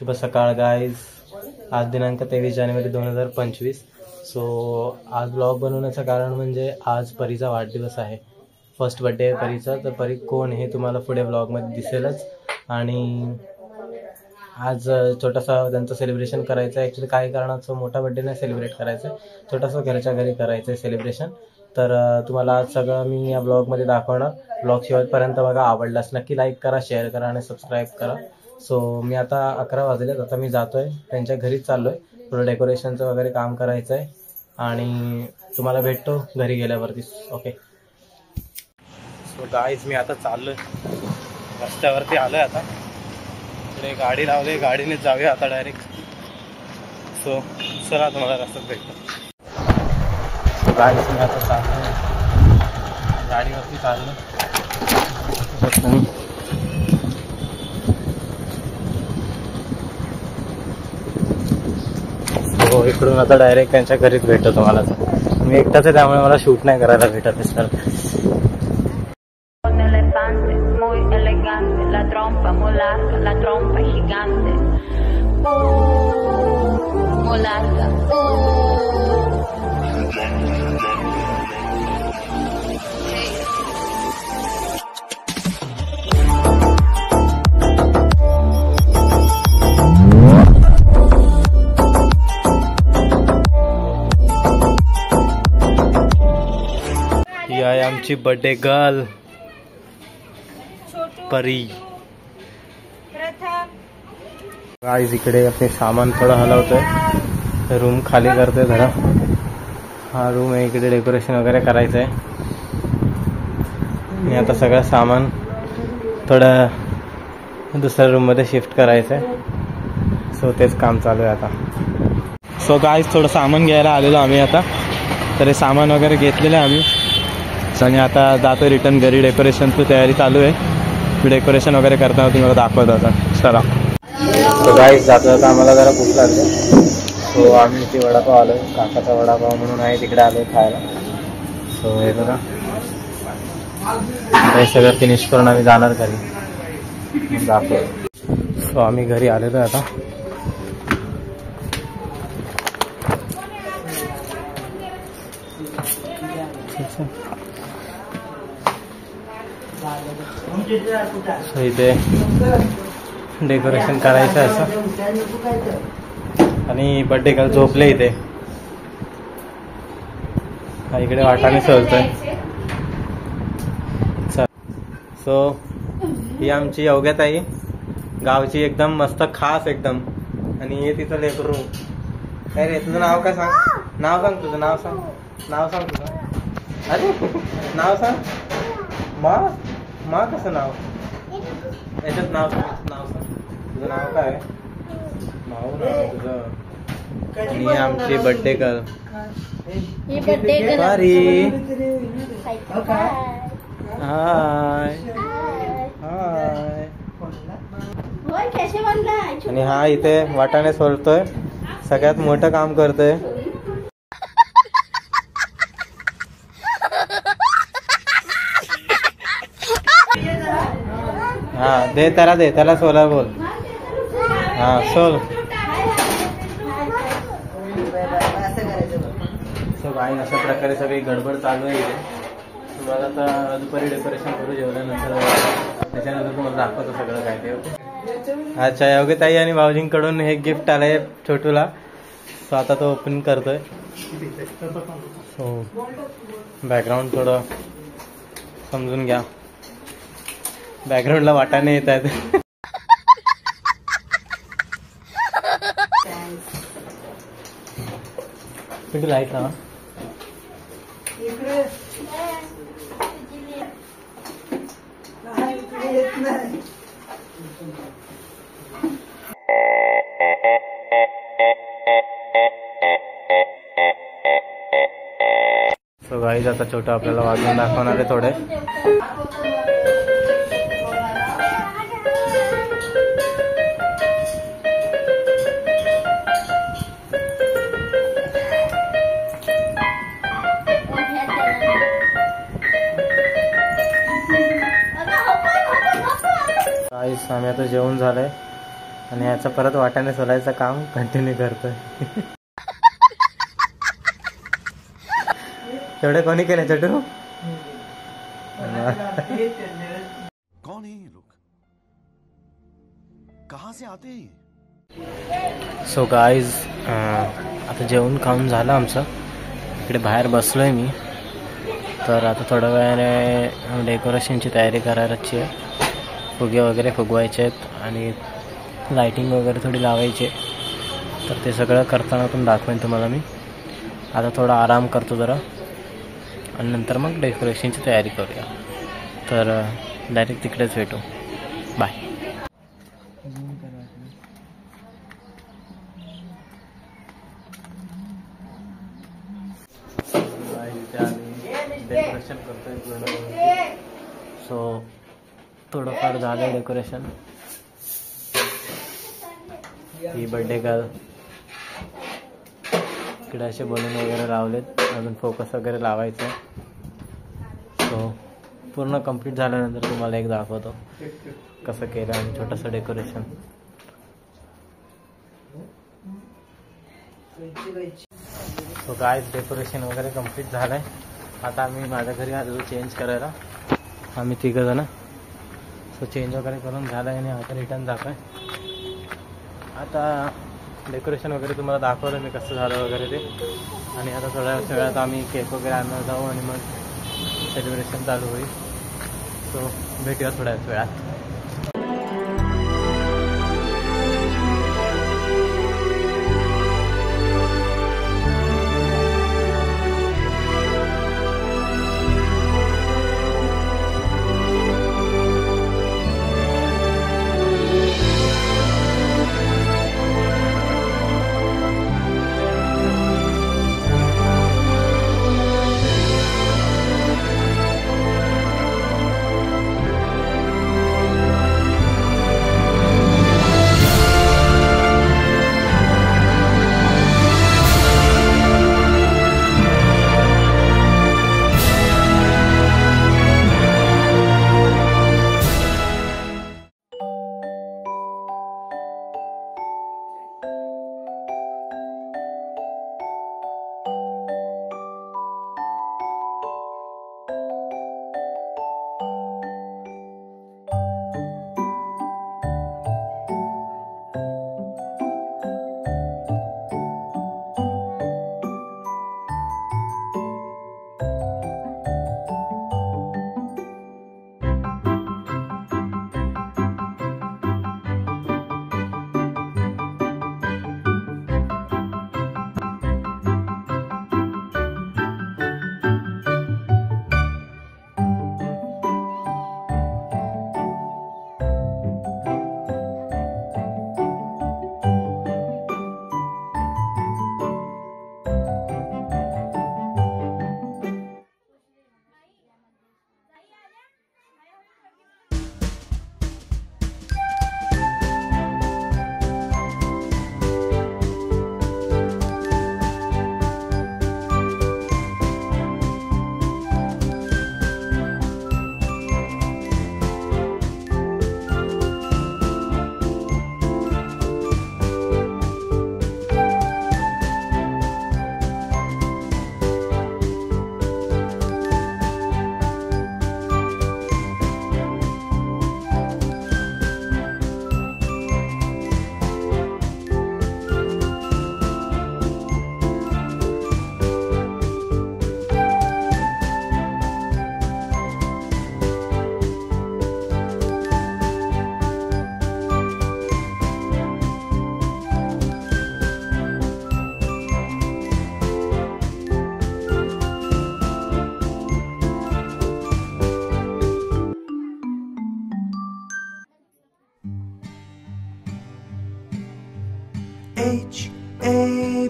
शुभ सकाळ गाईज. आज दिनांक 23 जानेवारी 2025. सो आज ब्लॉग बनवण्याचं कारण म्हणजे आज परीचा वाढदिवस आहे. फर्स्ट बड्डे आहे परीचा. तर परी कोण हे तुम्हाला पुढे ब्लॉगमध्ये दिसेलच. आणि आज छोटासा त्यांचं सेलिब्रेशन करायचं आहे. ॲक्च्युली काही कारणाचं मोठा बड्डे नाही सेलिब्रेट करायचं आहे, छोटासा घरच्या घरी करायचं आहे सेलिब्रेशन. तर तुम्हाला आज सगळं मी या ब्लॉगमध्ये दाखवणार. ब्लॉग शेवटपर्यंत बघा. आवडल्यास नक्की लाईक करा, शेअर करा आणि सबस्क्राईब करा. सो मी आता 11 वाजलेत. आता मी जातोय त्यांच्या घरीच चाललोय. थोडं डेकोरेशनचं वगैरे काम करायचं आहे आणि तुम्हाला भेटतो घरी गेल्यावरती. ओके. सो गाईज मी आता चाललोय, रस्त्यावरती आलोय. आता इकडे गाडी लावली, गाडीने जाऊया आता डायरेक्ट. सो चला तुम्हाला रस्त्यात भेटतो. गाईज मी आता चाललोय, गाडीवरती चाललो. हो, इकडून आता डायरेक्ट त्यांच्या घरीच भेटतो तुम्हाला. मी एकटाच आहे त्यामुळे मला शूट नाही करायला भेटत sir. Muy elegante, la trompa muy larga, la trompa gigante. Muy larga. ही आहे आमची बर्थडे गर्ल परी. गाईज इकडे आपले सामान थोडं हलवतोय, रूम खाली करतोय जरा. हा रूम आहे, इकडे डेकोरेशन वगैरे करायचं आहे. आणि आता सगळं सामान थोडं दुसऱ्या रूममध्ये शिफ्ट करायचं आहे. सो तेच काम चालू आहे आता. सो गाईज थोडं सामान घ्यायला आलेलो आम्ही आता. तर हे सामान वगैरे घेतलेलं आहे आम्ही. आणि आता जातो रिटर्न घरी. डेकोरेशनची तयारी चालू आहे. मी डेकोरेशन वगैरे करताना तुम्हाला दाखवत होता. चला. तो गाईज जातो आता. आम्हाला जरा भूक लागली. सो आम्ही इथे वडापाव आलो आहे. काकाचा वडापाव म्हणून आहे, तिकडे आलो आहे खायला. सो हे बघा, हे सगळं फिनिश करून आम्ही जाणार घरी. दाखव. सो आम्ही घरी आलेलो आता. सो इथे डेकोरेशन करायचं असं. आणि बर्थडे गर्ल झोपले इथे. इकडे वाटाने सोलतोय. सो ही आमची योग्यताई, गावची एकदम मस्त खास एकदम. आणि हे तिचं लेकरू. काय रे तुझं नाव काय सांग? नाव सांग तुझं. नाव सांग. नाव सांग तुझं. अरे नाव सांग. मा कसं नाव? याच्यात नाव सांग. नाव सांग तुझं. नाव काय? नाव तुझं. आणि आमची बर्थडे गर्ल परी. हाय हाय. आणि हा इथे वाटाणे सोलतोय, सगळ्यात मोठं काम करतोय. हा दे त्याला सोला बोल. हा सोल. सो काही अशा प्रकारे सगळी गडबड चालू आहे इथे. तुम्हाला आता दुपारी डेकोरेशन करू जेवल्यानंतर, त्याच्यानंतर तुम्हाला दाखवतो सगळं काय ते. अच्छा, योग्यताई आणि भाऊजींकडून हे गिफ्ट आलंय छोटूला. सो आता तो ओपन करतोय. सो बॅकग्राऊंड थोडं समजून घ्या. बॅकग्राऊंडला वाटाणे येत आहेत. किती लाईट ना. सो गाईज आता छोटं आपल्याला वाजवून दाखवणार आहे थोडे. गाईस आम्ही आता जेवण झालंय. आणि याचा परत वाट्याने सोलायचं काम कंटिन्यू करतोय. तेवढे कोणी केले चटू? कौन है ये लोग, कहां से आते हैं? सो गाईज आता जेवण खाऊन झालं आमचं. इकडे बाहेर बसलो आहे मी. तर आता थोड्या वेळाने डेकोरेशनची तयारी करायची आहे. फुगे वगैरे फुगवायचे आहेत आणि लायटिंग वगैरे थोडी लावायची आहे. तर ते सगळं करताना पण दाखवेन तुम्हाला मी. आता थोडा आराम करतो जरा आणि नंतर मग डेकोरेशनची तयारी करूया. तर डायरेक्ट तिकडेच भेटू. बाय. डेकोरेशन करतोय पूर्ण. सो थोडंफार झालं डेकोरेशन. ही बर्थडे गर्ल इकडे असे बलून वगैरे लावलेत. अजून फोकस वगैरे लावायचं. सो पूर्ण कंप्लीट झाल्यानंतर तुम्हाला एक दाखवतो कसं केलं आणि छोटंसं डेकोरेशन. सो गाईज डेकोरेशन वगैरे कंप्लीट झालं आहे. आता आम्ही माझ्या घरी आलो चेंज करायला. आम्ही तिघंजणं. सो चेंज वगैरे करून झालं आहे आणि आता रिटर्न जातो आहे. आता डेकोरेशन वगैरे तुम्हाला दाखवलं मी कसं झालं वगैरे ते. आणि आता थोड्या वेळात आम्ही केक वगैरे आणायला जाऊ आणि मग सेलिब्रेशन चालू होईल. सो भेटूया थोड्याच वेळात.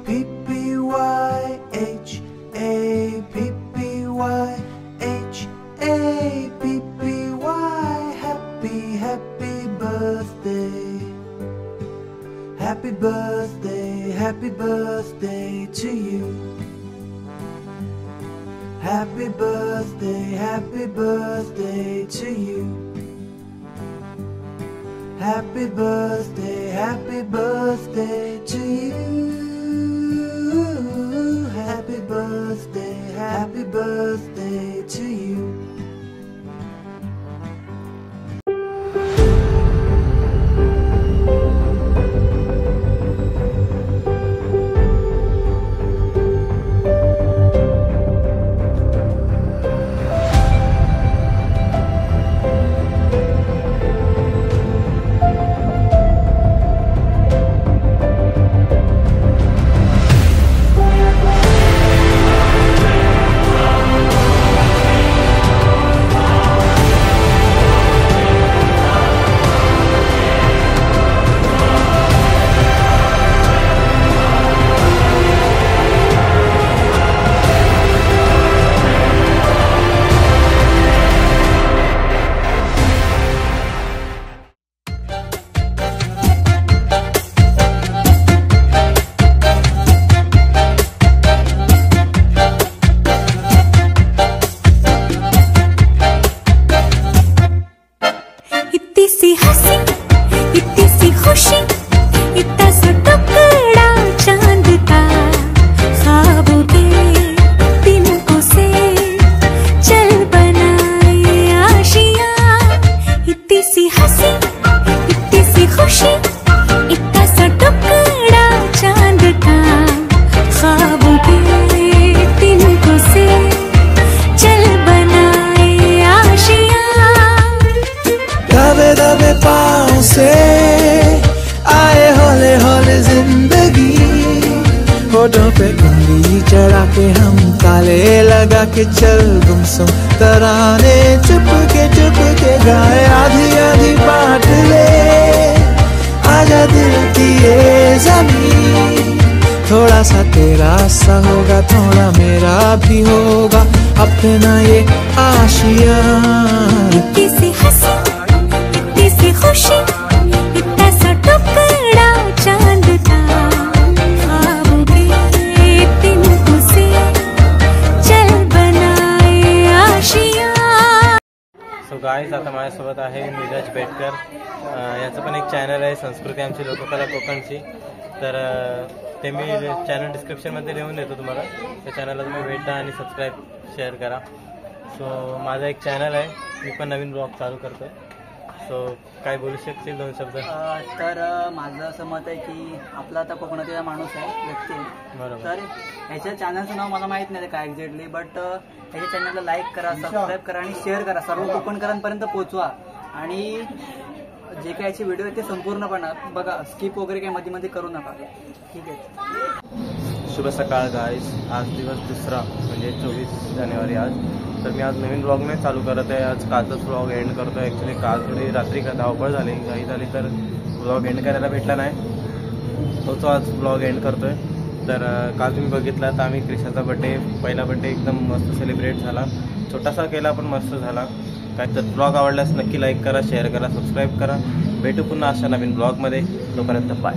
H-A-P-P-Y, H-A-P-P-Y, H-A-P-P-Y. Happy, happy birthday. Happy birthday, happy birthday to you. Happy birthday to you. Happy birthday to you. Happy birthday to you. इतनी सी खुशी, इतना सा टुकड़ा चांद का, ख्वाबों के तिनकों से चल बनाए आशियां। इतनी सी हंसी, इतनी सी खुशी, इतना सा टुकड़ा चांद का, ख्वाबों के तिनकों से चल बनाए आशियां। दबे दबे पाँव से आए हौले हौले जिंदगी, होठों पे उंगली चढ़ा के हम ताले लगा के चल गुमसुम तराने चुपके गाए। आधी आधी बांट ले आजा दिल की ये ज़मीन, थोड़ा सा तेरा सा होगा थोड़ा मेरा भी होगा अपना ये आशियां। इतनी सी हंसी, इतनी सी खुशी, इतना सा टुकड़ा चांद का, ख्वाबों के तिनकों से चल बनाए आशियां। सो गाईज, आता माझ्यासोबत आहे नीरज बेटकर. याचं पण एक चॅनल आहे संस्कृती आमची लोककला कोकणची. तर ते मी चॅनल डिस्क्रिप्शनमध्ये लिहून देतो तुम्हाला. त्या चॅनलला तुम्ही भेट द्या आणि सबस्क्राईब शेअर करा. सो माझा एक चॅनल आहे, मी पण नवीन ब्लॉग चालू करतो. सो काय बोलू शकतील दोन शब्द? तर माझं असं मत आहे की आपला आता कोकणातला माणूस आहे, व्यक्ती आहे. बरोबर. तर ह्याच्या चॅनलचं नाव मला माहीत नाही काय एक्झॅक्टली, बट ह्याच्या चॅनलला लाईक करा, सबस्क्राईब करा आणि शेअर करा, सर्व कोकणकरांपर्यंत पोहोचवा. आणि जे काही याचे व्हिडिओ आहेत ते संपूर्णपणे बघा, स्किप वगैरे काही मध्ये मध्ये करू नका. ठीक आहे. शुभ सकाळ गाईज. आज दिवस दुसरा म्हणजे 24 जानेवारी आज. तर मी आज नवीन ब्लॉग नाही चालू करत आहे. आज कालचाच ब्लॉग एंड करतो आहे. ॲक्च्युली काल थोडी रात्री धावपळ झाली, घाई झाली, तर ब्लॉग एंड करायला भेटला नाही. तो आज ब्लॉग एंड करतो आहे. तर काल तुम्ही बघितला तर आम्ही क्रिशाचा बड्डे, पहिला बड्डे एकदम मस्त सेलिब्रेट झाला. छोटासा केला पण मस्त झाला. काय तर ब्लॉग आवडल्यास नक्की लाईक करा, शेअर करा, सबस्क्राईब करा. भेटू पुन्हा अशा नवीन ब्लॉगमध्ये. तोपर्यंत बाय.